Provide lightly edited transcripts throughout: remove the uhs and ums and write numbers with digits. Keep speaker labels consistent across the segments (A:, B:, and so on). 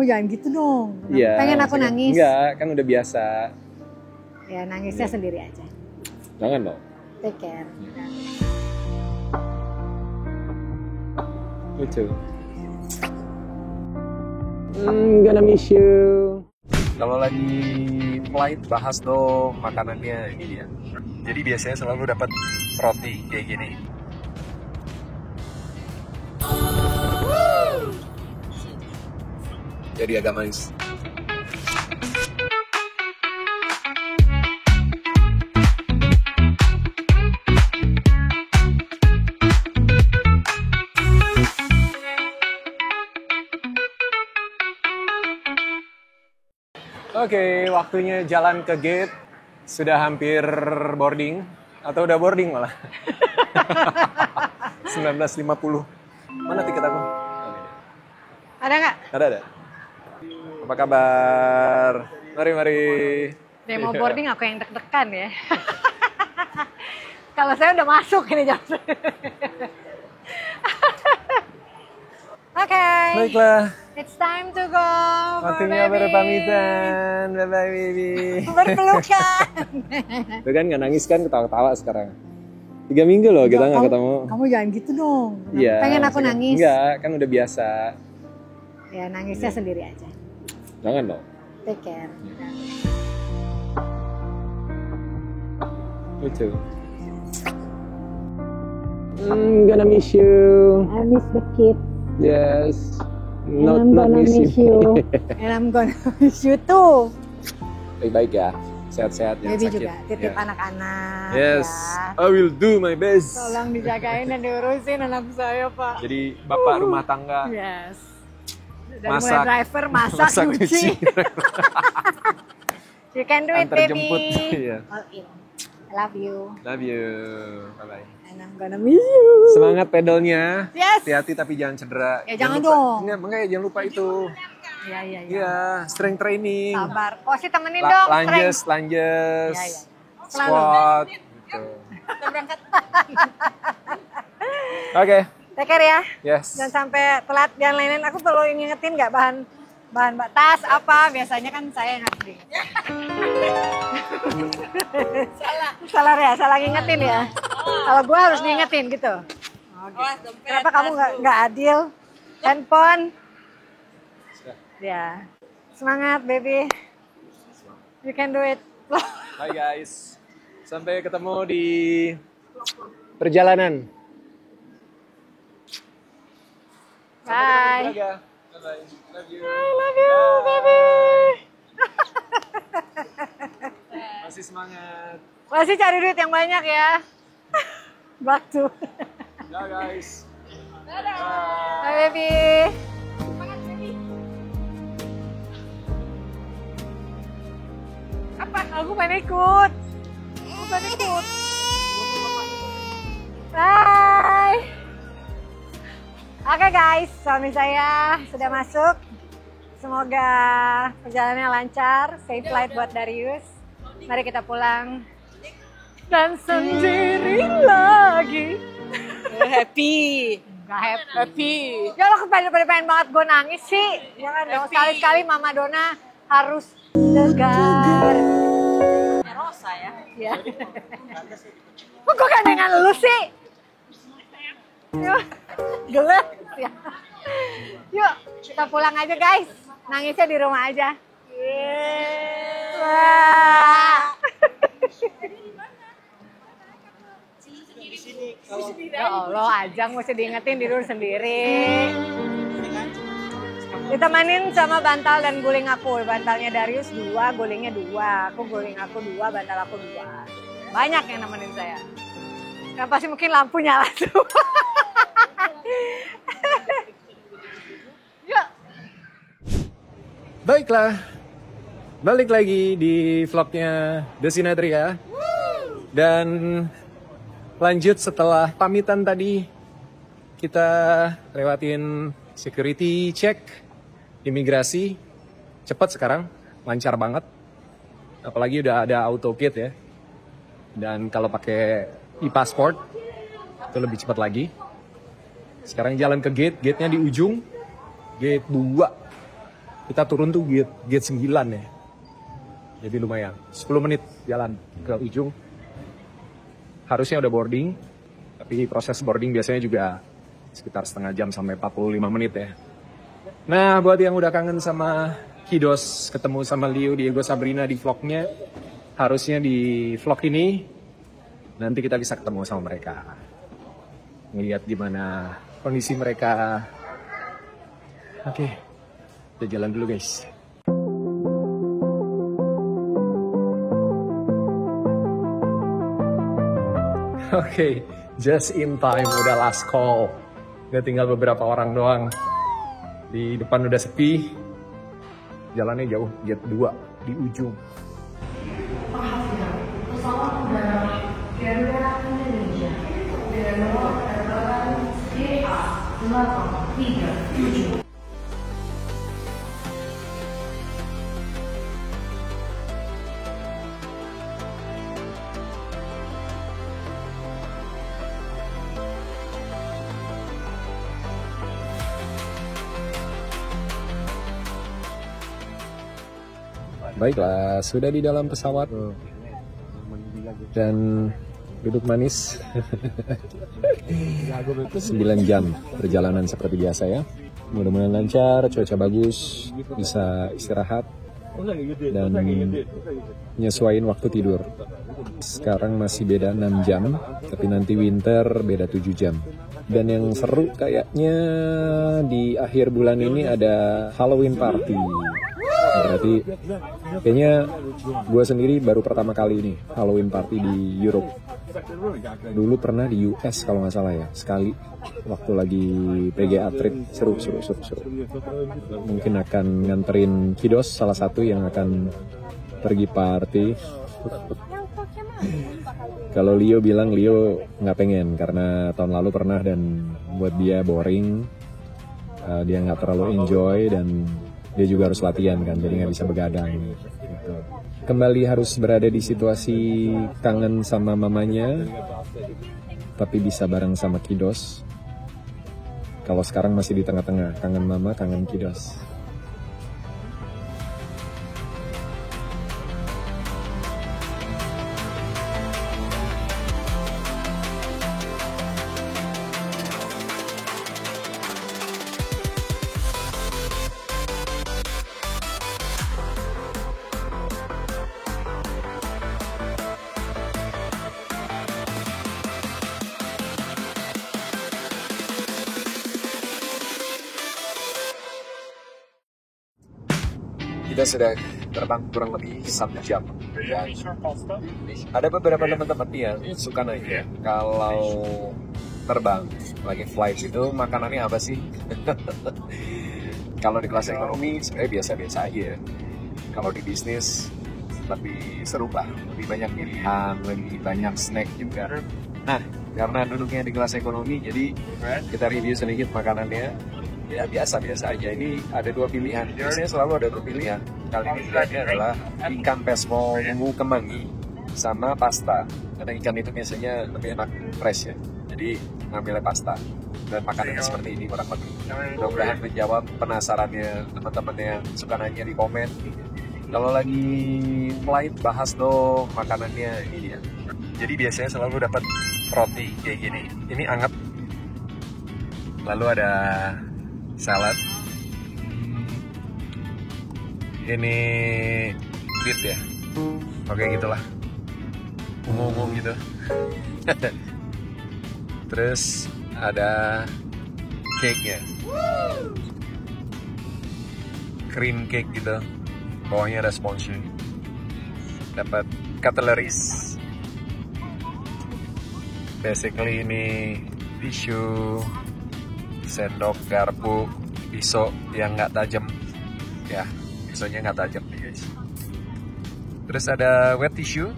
A: Kamu jangan gitu dong.
B: Iya.
A: Pengen aku nangis.
B: Enggak, kan udah biasa.
A: Ya nangisnya sendiri aja.
B: Jangan dong.
A: Take care.
B: Lucu. Gonna miss you. Kalau lagi flight bahas dong makanannya ini ya. Jadi biasanya selalu dapat roti kayak gini. Jadi agak manis. Oke, waktunya jalan ke gate. Sudah hampir boarding. Atau udah boarding malah. 19.50. Mana tiket aku?
A: Ada nggak?
B: Ada. Apa kabar? Mari.
A: Demo boarding aku yang deg-degan ya. Kalau saya udah masuk ini jam. Oke.
B: Baiklah.
A: It's time to go.
B: Waktunya berpamitan. Bye-bye, baby.
A: Berpelukan.
B: Tuh kan nggak nangis kan, ketawa-ketawa sekarang. 3 minggu loh kita nggak ketemu.
A: Kamu jangan gitu dong.
B: Iya.
A: Pengen aku nangis.
B: Enggak, kan udah biasa.
A: Ya nangisnya sendiri aja.
B: Jangan dong.
A: Take care.
B: Lucu. Gonna miss you.
A: I miss the kid.
B: Yes.
A: And I'm gonna miss you. And I'm gonna miss you too.
B: Baik-baik ya. Sehat-sehat, jangan
A: Baby
B: sakit.
A: juga, titip
B: Ya.
A: anak-anak
B: Yes,
A: ya.
B: I will do my best.
A: Tolong dijagain dan diurusin anak saya, Pak.
B: Jadi bapak rumah tangga.
A: Yes. Dari
B: Masak.
A: mulai driver, masak, cuci. You can do it,
B: Antar
A: baby.
B: jemput. Iya.
A: All in. I love you.
B: Love you. Bye-bye.
A: And I'm gonna miss you.
B: Semangat pedalnya.
A: Yes.
B: Hati-hati tapi jangan cedera.
A: Ya, jangan
B: lupa.
A: dong.
B: Enggak, makanya jangan lupa itu.
A: Iya.
B: Iya, strength training.
A: Sabar. Oh, sih temenin dong.
B: Lunges,
A: strength.
B: lunges.
A: Iya. Selalu.
B: Squat. Gitu.
A: Kita berangkat.
B: Oke.
A: Take care ya.
B: Yes.
A: Jangan sampai telat dan lain-lain. Aku perlu ngingetin nggak bahan tas apa? Biasanya kan saya yang harus diingetin. Salah ngingetin ya. Kalau gue harus diingetin gitu. Oh, gitu. Kenapa kamu nggak adil? Handphone. Ya. Semangat, baby. You can do it.
B: Bye guys. Sampai ketemu di perjalanan.
A: Bye.
B: Bye. Bye. Love you.
A: I love you, baby.
B: Masih semangat.
A: Masih cari duit yang banyak ya. Batu.
B: Ya guys.
A: Bye, baby. Apa? Aku pengen ikut. Bye. Oke guys, suami saya sudah masuk. Semoga perjalanannya lancar. Safe flight buat Darius. Mari kita pulang. Dan sendiri lagi.
C: Happy.
A: Gak happy.
C: Happy.
A: Ya lo pengen banget gue nangis sih. Jangan dong, sekali-sekali Mama Dona harus tegar.
C: Rosa ya.
A: Ya. Kok gue gandengan lu sih? Yuk, gelap ya. Yuk, kita pulang aja guys. Nangisnya di rumah aja. Wah. Ya Allah, Ajang mesti diingetin tidur sendiri. Ditemanin sama bantal dan guling aku. Bantalnya Darius 2, gulingnya 2. Guling aku 2, bantal aku 2. Banyak yang nemenin saya. Dan pasti mungkin lampu nyala tuh. Yuk.
B: Baiklah. Balik lagi di vlognya Desinatria. Dan lanjut setelah pamitan tadi, kita lewatin security check, imigrasi. Cepat sekarang, lancar banget. Apalagi udah ada auto kit ya. Dan kalau pakai e-passport, itu lebih cepat lagi. Sekarang jalan ke gate, gate-nya di ujung. Gate 2. Kita turun tuh gate 9 ya. Jadi lumayan, 10 menit jalan ke ujung. Harusnya udah boarding, tapi proses boarding biasanya juga sekitar setengah jam sampai 45 menit ya. Nah, buat yang udah kangen sama Kidos, ketemu sama Leo, Diego, Sabrina di vlognya, harusnya di vlog ini nanti kita bisa ketemu sama mereka. Ngeliat gimana kondisi mereka. Oke, kita jalan dulu guys. Oke, just in time, udah last call. Udah tinggal beberapa orang doang. Di depan udah sepi. Jalannya jauh, gate 2 di ujung.
D: Pesawat udara Garuda Indonesia dengan nomor penerbangan DA837.
B: Baiklah, sudah di dalam pesawat dan duduk manis. 9 jam perjalanan seperti biasa ya. Mudah-mudahan lancar, cuaca bagus, bisa istirahat dan nyesuaiin waktu tidur. Sekarang masih beda 6 jam, tapi nanti winter beda 7 jam. Dan yang seru kayaknya di akhir bulan ini ada Halloween party. Berarti kayaknya gue sendiri baru pertama kali ini Halloween party di Europe. Dulu pernah di US kalau nggak salah ya, sekali waktu lagi PGA trip. Seru. Mungkin akan nganterin Kidos, salah satu yang akan pergi party. Kalau Leo bilang Leo nggak pengen karena tahun lalu pernah dan buat dia boring, dia nggak terlalu enjoy dan dia juga harus latihan kan, jadi nggak bisa begadang gitu. Kembali harus berada di situasi kangen sama mamanya, tapi bisa bareng sama Kidos. Kalau sekarang masih di tengah-tengah, kangen mama, kangen Kidos. Kita sudah terbang kurang lebih 1 jam. Ada beberapa teman-teman yang suka nanya kalau terbang lagi flight itu makanannya apa sih? Kalau di kelas ekonomi sebenarnya biasa-biasa aja. Kalau di bisnis lebih seru lah, lebih banyak pilihan, lebih banyak snack juga. Nah, karena duduknya di kelas ekonomi, jadi kita review sedikit makanannya. Ya biasa-biasa aja. Ini ada 2 pilihan. Biasanya selalu ada 2 pilihan. Kali ini pilihannya adalah ikan pesmo ungu kemangi sama pasta. Karena ikan itu biasanya lebih enak fresh ya. Jadi ngambilnya pasta. Dan makanannya seperti ini kurang lebih. Mudah-mudahan menjawab penasarannya teman-teman yang suka nanya di komen. Kalau lagi flight bahas dong makanannya ini ya. Jadi biasanya selalu dapat roti kayak gini. Ini anget. Lalu ada salad. Ini beet ya. Oke gitulah. Ungu-ungu gitu. Terus ada cake-nya. Cream cake gitu. Bawahnya ada sponge. Dapat cutleries. Basically ini tisu, sendok, garpu, pisau yang nggak tajam, ya pisaunya nggak tajam nih guys. Terus ada wet tissue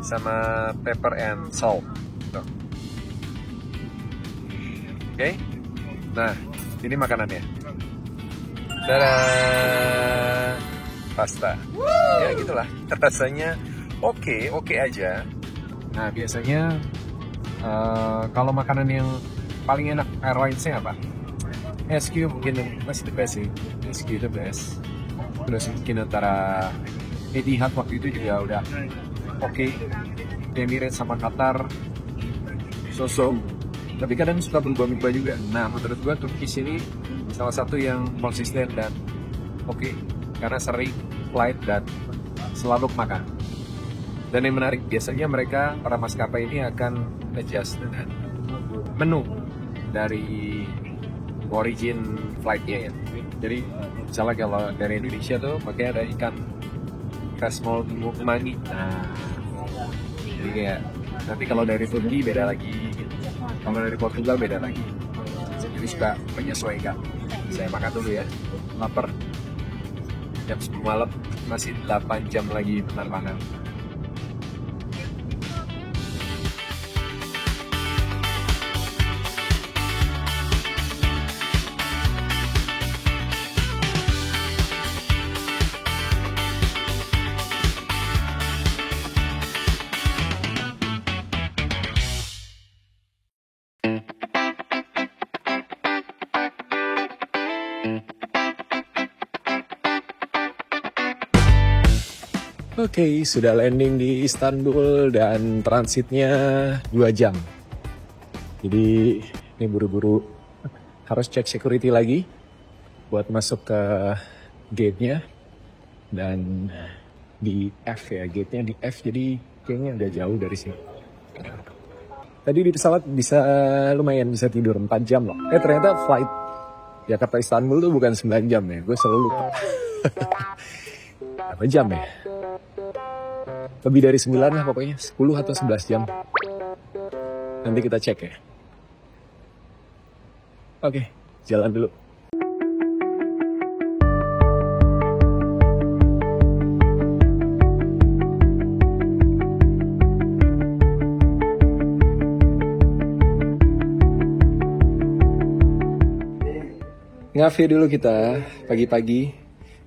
B: sama pepper and salt. Oke. Nah ini makanannya. Tada, pasta. Ya gitulah. Rasanya oke aja. Nah biasanya kalau makanan yang paling enak airlinesnya apa? SQ mungkin masih the best sih. SQ the best. Terus mungkin antara Etihad waktu itu juga udah oke. Emirates sama Qatar so-so. Tapi kadang suka berubah-ubah juga. Nah, menurut gua Turkish ini salah satu yang konsisten dan oke. Karena sering flight dan selalu makan. Dan yang menarik, biasanya mereka, para maskapai ini akan adjust dengan menu dari origin flight-nya ya. Jadi, misalnya kalau dari Indonesia tuh pakai ada ikan small mangi. Nah, jadi kayak nanti kalau dari Turki beda lagi, kalau dari Portugal beda lagi. Jadi suka menyesuaikan. Saya makan dulu ya, lapar. Jam 10 malam, masih 8 jam lagi penerbangan. Oke, sudah landing di Istanbul dan transitnya 2 jam. Jadi ini buru-buru harus cek security lagi buat masuk ke gate-nya. Dan di F ya, gate-nya di F, jadi kayaknya udah jauh dari sini. Tadi di pesawat lumayan bisa tidur 4 jam loh. Ternyata flight Jakarta Istanbul tuh bukan 9 jam ya, gue selalu lupa. Berapa jam ya? Lebih dari 9 lah pokoknya, 10 atau 11 jam. Nanti kita cek ya. Oke, jalan dulu. Ngafe dulu kita pagi-pagi.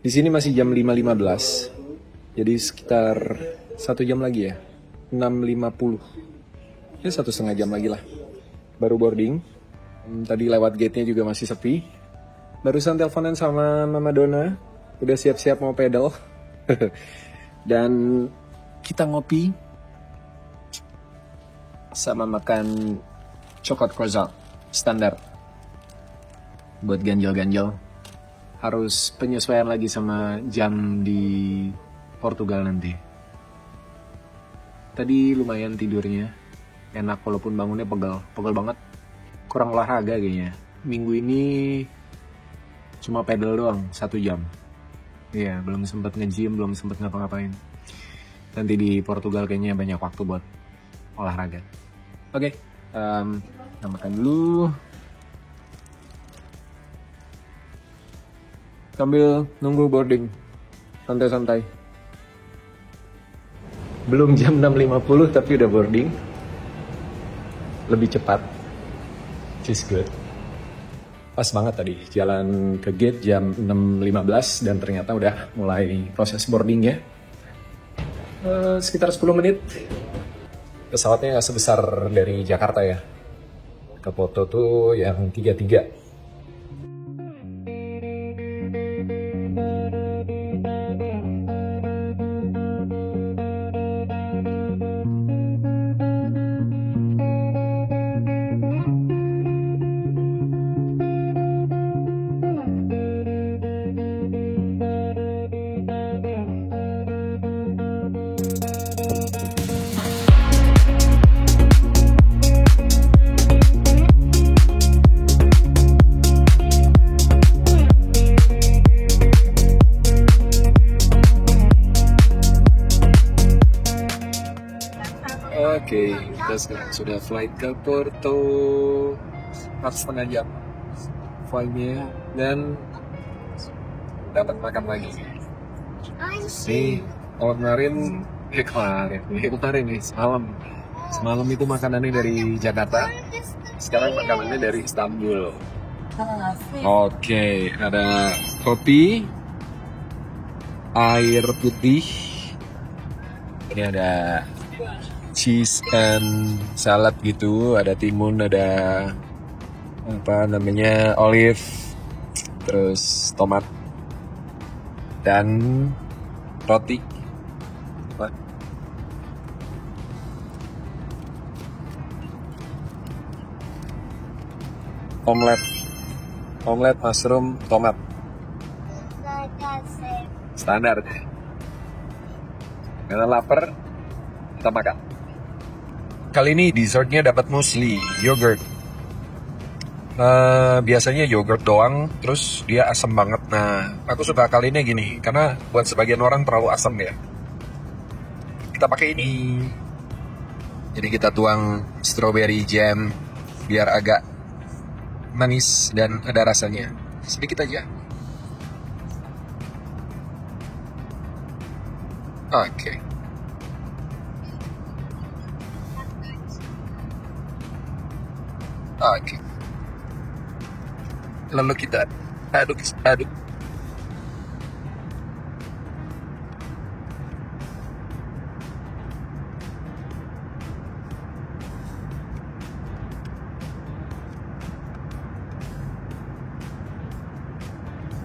B: Di sini masih jam 5.15. Jadi sekitar 1 jam lagi ya, 6.50. Ya 1,5 jam lagi lah. Baru boarding. Tadi lewat gate-nya juga masih sepi. Barusan teleponan sama Mama Dona. Udah siap-siap mau pedal. Dan kita ngopi. Sama makan coklat croissant. Standar. Buat ganjel-ganjel. Harus penyesuaian lagi sama jam di Portugal nanti. Tadi lumayan tidurnya, enak walaupun bangunnya pegel banget. Kurang olahraga kayaknya. Minggu ini cuma pedal doang 1 jam. Iya, belum sempet nge-gym, belum sempet ngapa-ngapain. Nanti di Portugal kayaknya banyak waktu buat olahraga. Oke, kita makan dulu. Sambil nunggu boarding, santai-santai. Belum jam 6.50 tapi udah boarding. Lebih cepat. Which is good. Pas banget tadi, jalan ke gate jam 6.15 dan ternyata udah mulai proses boarding ya. Sekitar 10 menit. Pesawatnya gak sebesar dari Jakarta ya. Ke foto tuh yang 33. Oke, kita sekarang sudah flight ke Porto 4,5 jam flightnya dan dapat makan lagi. Nih, kemarin nih semalam itu makanannya dari Jakarta, sekarang makanannya dari Istanbul. Oke, ada kopi, air putih, ini ada cheese and salad gitu, ada timun, ada apa namanya olive, terus tomat, dan roti. Omelet mushroom tomat. Standar. Karena lapar, kita makan. Kali ini dessertnya dapat muesli, yogurt. Biasanya yogurt doang, terus dia asam banget. Nah, aku suka kali ini gini, karena buat sebagian orang terlalu asam ya. Kita pakai ini. Jadi kita tuang strawberry jam biar agak manis dan ada rasanya. Sedikit aja. Oke. Oke. Lalu kita aduk.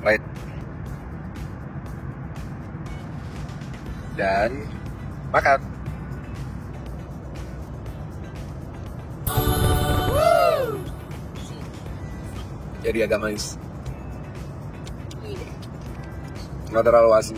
B: Right. Dan makan. Jadi agak manis. Nggak terlalu asin.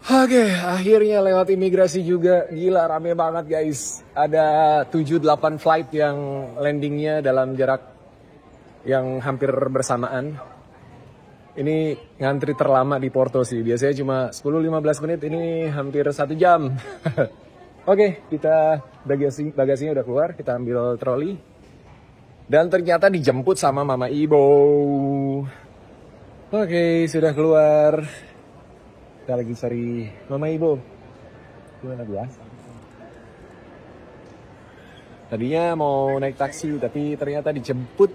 B: Oke, akhirnya lewat imigrasi juga. Gila, rame banget guys. Ada 7-8 flight yang landingnya dalam jarak yang hampir bersamaan. Ini ngantri terlama di Porto sih. Biasanya cuma 10-15 menit, ini hampir 1 jam. Oke, kita bagasinya udah keluar, kita ambil troli. Dan ternyata dijemput sama Mama Ibo. Oke, sudah keluar. Kita lagi cari Mama Ibo. Gimana biasa? Tadinya mau naik taksi, tapi ternyata dijemput.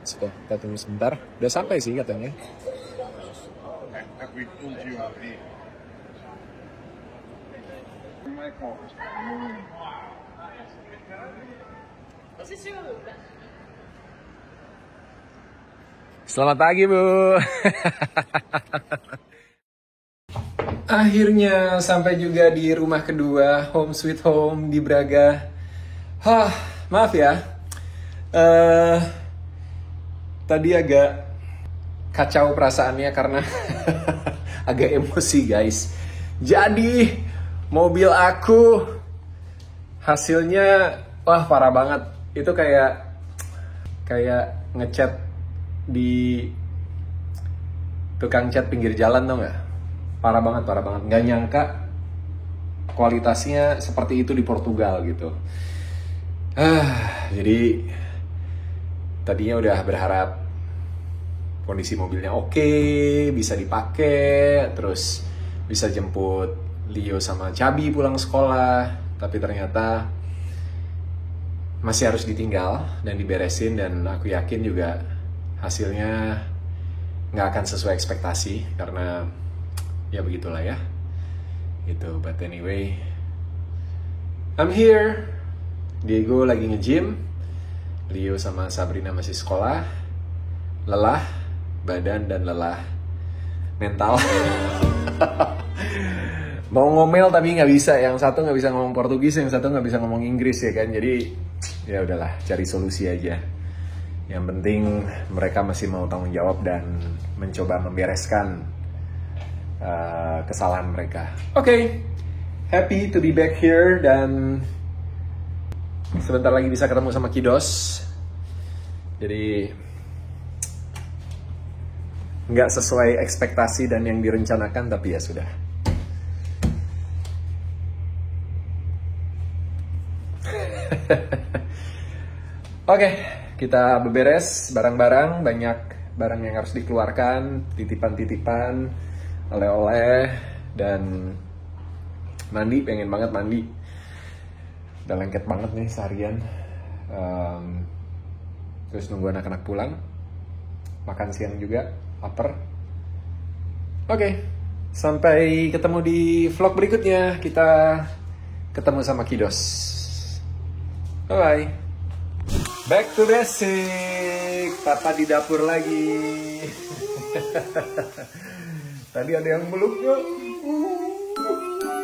B: Sudah, kita tunggu sebentar. Udah sampai sih katanya. Selamat pagi, Bu. Akhirnya sampai juga di rumah kedua, home sweet home di Braga. Maaf ya. Tadi agak kacau perasaannya karena agak emosi, guys. Jadi, mobil aku hasilnya parah banget. Itu kayak ngecat di tukang cat pinggir jalan, tau gak? Parah banget. Nggak nyangka kualitasnya seperti itu di Portugal gitu. Jadi tadinya udah berharap kondisi mobilnya oke, bisa dipakai, terus bisa jemput Leo sama Cabi pulang sekolah. Tapi ternyata masih harus ditinggal dan diberesin, dan aku yakin juga hasilnya nggak akan sesuai ekspektasi karena ya begitulah ya gitu. But anyway, I'm here. Diego lagi nge-gym, Leo sama Sabrina masih sekolah. Lelah badan dan lelah mental. Mau ngomel tapi nggak bisa, yang satu nggak bisa ngomong Portugis, yang satu nggak bisa ngomong Inggris ya kan. Jadi ya udahlah, cari solusi aja. Yang penting mereka masih mau tanggung jawab dan mencoba membereskan kesalahan mereka. Oke, happy to be back here, dan sebentar lagi bisa ketemu sama Kidos. Jadi nggak sesuai ekspektasi dan yang direncanakan, tapi ya sudah. Oke, kita beberes barang-barang, banyak barang yang harus dikeluarkan, titipan-titipan, oleh-oleh, dan Mandi, pengen banget mandi. Udah lengket banget nih seharian. Terus nunggu anak-anak pulang. Makan siang juga, lapar. Oke, sampai ketemu di vlog berikutnya. Kita ketemu sama Kidos. Bye-bye. Back to basic. Papa di dapur lagi. Tadi ada yang meluknya.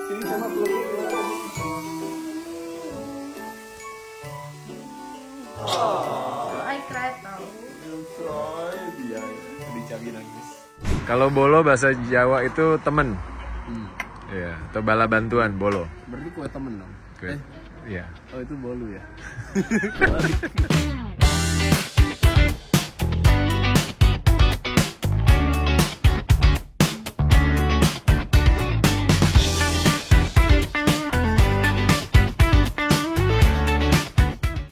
B: Sini sama peluknya. Kalau bolo bahasa Jawa itu temen. Iya, atau bala bantuan bolo.
E: Berarti kue temen dong.
B: Iya.
E: Oh itu bolu ya.